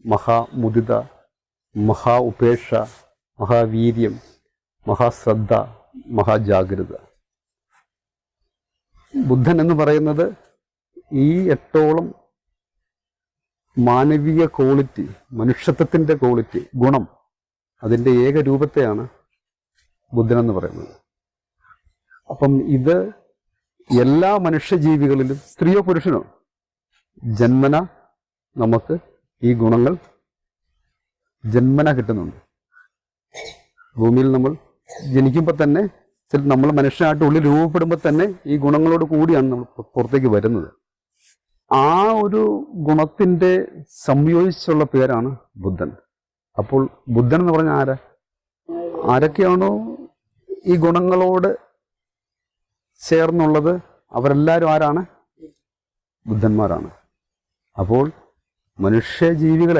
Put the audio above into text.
മഹാമുദിത, മഹാ ഉപേക്ഷ, മഹാവീര്യം, മഹാശ്രദ്ധ, മഹാജാഗ്രത. ബുദ്ധൻ എന്ന് പറയുന്നത് ഈ 8ഓളം മാനവീയ ക്വാളിറ്റി, മനുഷ്യത്വത്തിൻ്റെ ക്വാളിറ്റി, ഗുണം, അതിൻ്റെ ഏകരൂപത്തെയാണ് ബുദ്ധനെന്ന് പറയുന്നത്. അപ്പം ഇത് എല്ലാ മനുഷ്യജീവികളിലും, സ്ത്രീയോ പുരുഷനോ, ജന്മന നമുക്ക് ഈ ഗുണങ്ങൾ ജന്മന കിട്ടുന്നുണ്ട്. ഭൂമിയിൽ നമ്മൾ ജനിക്കുമ്പോൾ തന്നെ, നമ്മൾ മനുഷ്യനായിട്ട് ഉള്ളിൽ രൂപപ്പെടുമ്പോൾ തന്നെ ഈ ഗുണങ്ങളോട് കൂടിയാണ് നമ്മൾ പുറത്തേക്ക് വരുന്നത്. ആ ഒരു ഗുണത്തിൻ്റെ സംയോജിച്ചുള്ള പേരാണ് ബുദ്ധൻ. അപ്പോൾ ബുദ്ധൻ എന്ന് പറഞ്ഞാൽ ആരൊക്കെയാണോ ഈ ഗുണങ്ങളോട് ചേർന്നുള്ളത് അവരെല്ലാവരും ആരാണ്? ബുദ്ധന്മാരാണ്. അപ്പോൾ മനുഷ്യജീവികൾ